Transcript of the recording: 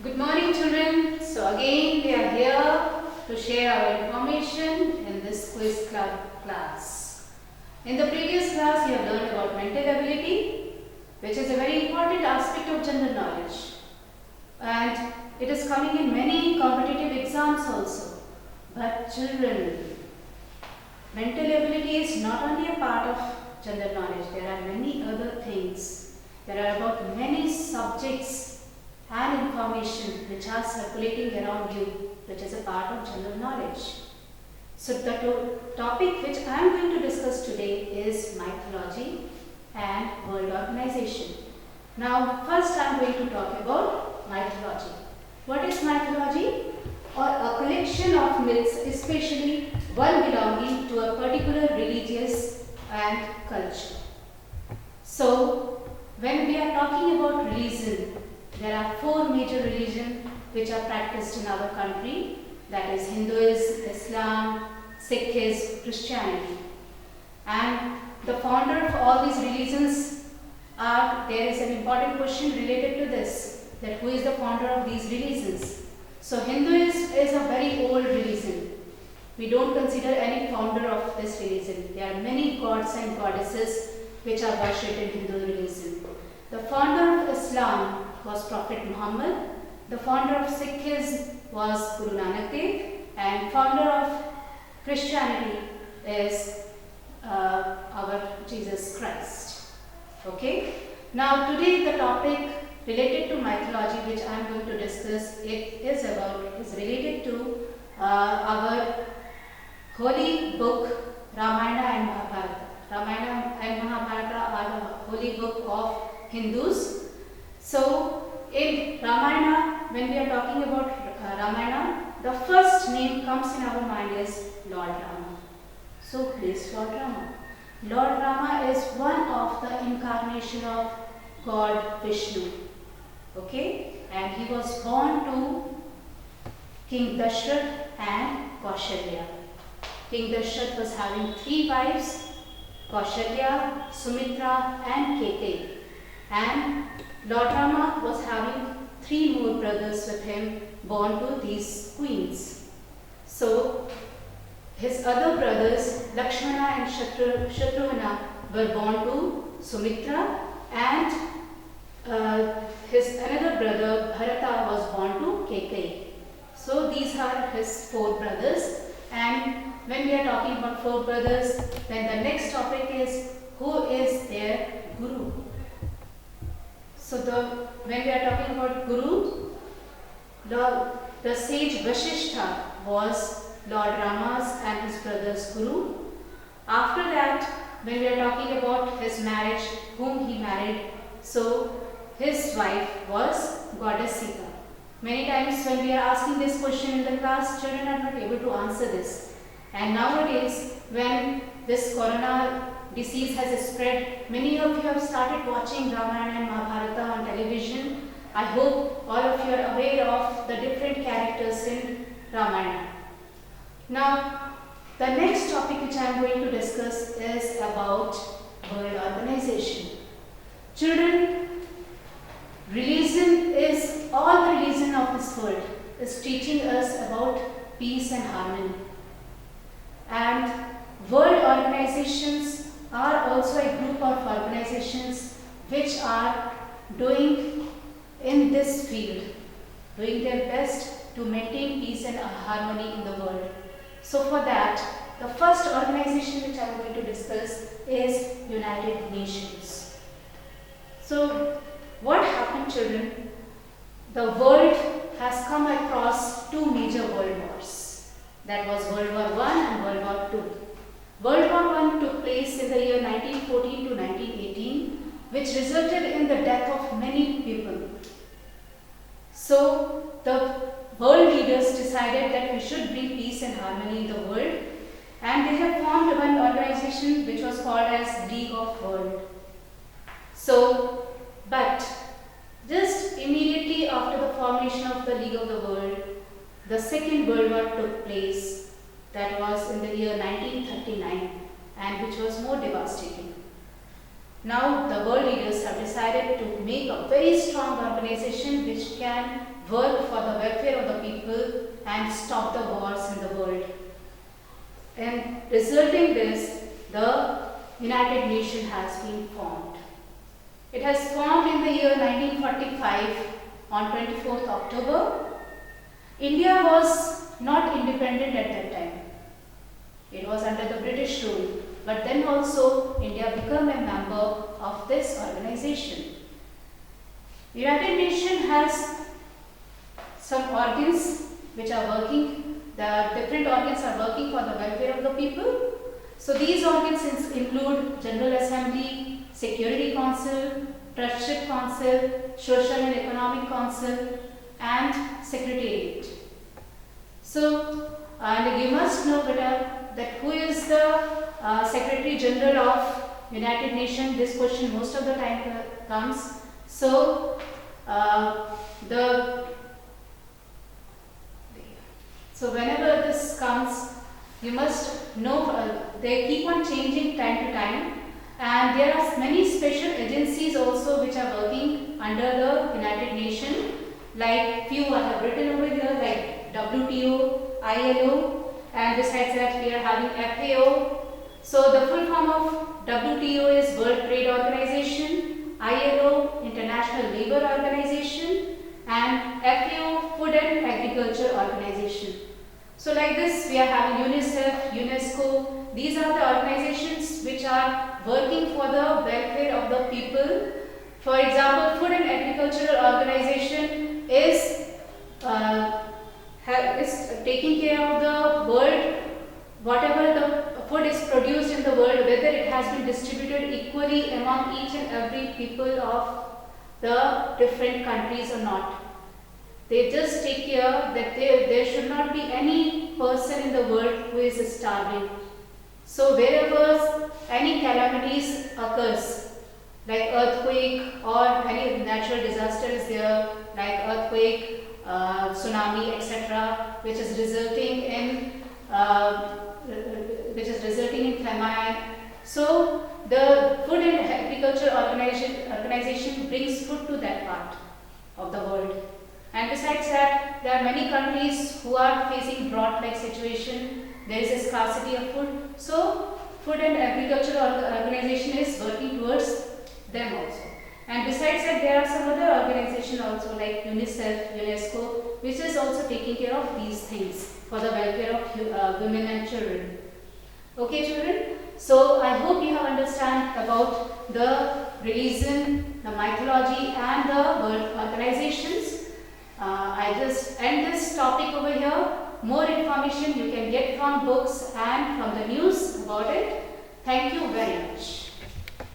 Good morning, children. So again we are here to share our information in this quiz club class. In the previous class you have learned about mental ability, which is a very important aspect of general knowledge, and it is coming in many competitive exams also. But children, mental ability is not only a part of general knowledge. There are many other things. There are about many subjects and information which are circulating around you, which is a part of general knowledge. So the topic which I am going to discuss today is mythology and world organization. Now first I am going to talk about mythology. What is mythology? Or a collection of myths, especially one belonging to a particular religious and culture. So when we are talking about religion, there are four major religions which are practiced in our country, that is Hinduism, Islam, Sikhism, Christianity. And the founder of all these religions there is an important question related to this, that who is the founder of these religions. So Hinduism is a very old religion. We don't consider any founder of this religion. There are many gods and goddesses which are worshipped in Hindu religion. The founder of Islam was Prophet Muhammad. The founder of Sikhism was Guru Nanak Dev, and founder of Christianity is our Jesus Christ. Okay. Now today the topic related to mythology which I am going to discuss is related to our holy book Ramayana and Mahabharata. Ramayana and Mahabharata are the holy book of Hindus. So in Ramayana, when we are talking about Ramayana, the first name comes in our mind is Lord Rama. So who is Lord Rama? Lord Rama is one of the incarnation of God Vishnu. Okay, and he was born to King Dashrath and Kaushalya. King Dashrath was having three wives, Kaushalya, Sumitra and Kekeyi. And Lord Rama was having three more brothers with him, born to these queens. So his other brothers, Lakshmana and Shatrughna, were born to Sumitra, and his another brother Bharata was born to Kekeyi. So these are his four brothers, and when we are talking about four brothers, then the next topic is who is their guru. So when we are talking about guru, the sage Vasishtha was Lord Rama's and his brother's guru. After that, when we are talking about his marriage, whom he married, so his wife was Goddess Sita. Many times when we are asking this question in the class, children are not able to answer this. And nowadays, when this corona disease has spread, many of you have started watching Ramayana and Mahabharata on television. I hope all of you are aware of the different characters in Ramayana. Now, the next topic which I am going to discuss is about world organization. Children, religion is, all the religion of this world is teaching us about peace and harmony. And world organizations are also a group of organizations which are doing in this field, doing their best to maintain peace and harmony in the world. So for that, the first organization which I am going to discuss is United Nations. So what happened, children? The world has come across two major world wars. That was World War I and World War II. World War I took place in the year 1914 to 1918, which resulted in the death of many people. So the world leaders decided that we should bring peace and harmony in the world, and they have formed one organization which was called as League of World. So, but just immediately after the formation of the League of the World, the Second World War took place. That was in the year 1939, and which was more devastating. Now the world leaders have decided to make a very strong organization which can work for the welfare of the people and stop the wars in the world. And resulting this, the United Nations has been formed. It has formed in the year 1945 on 24th October. India was not independent at that time. It was under the British rule. But then also India became a member of this organization. United Nations has some organs which are working, the different organs are working for the welfare of the people. So these organs include General Assembly, Security Council, Trustship Council, Social and Economic Council, and Secretariat. So, and you must know better that who is the Secretary General of United Nations. This question most of the time comes. So, whenever this comes, you must know they keep on changing time to time, and there are many special agencies also which are working under the United Nations. Like few I have written over here, like WTO, ILO, and besides that we are having FAO. So the full form of WTO is World Trade Organization, ILO International Labour Organization, and FAO Food and Agriculture Organization. So like this we are having UNICEF, UNESCO. These are the organizations which are working for the welfare of the people. For example, Food and Agricultural Organization is taking care of the world, whatever the food is produced in the world, whether it has been distributed equally among each and every people of the different countries or not. They just take care that there should not be any person in the world who is starving. So wherever any calamities occurs, like earthquake or any natural disaster is there, like earthquake, tsunami, etc., which is resulting in famine. So the Food and Agriculture Organization brings food to that part of the world. And besides that, there are many countries who are facing drought-like situation. There is a scarcity of food. So Food and Agriculture Organization is working towards them also. And besides that, there are some other organizations also like UNICEF, UNESCO, which is also taking care of these things for the welfare of women and children. Okay, children? So I hope you have understand about the religion, the mythology, and the world organizations. I just end this topic over here. More information you can get from books and from the news about it. Thank you very much.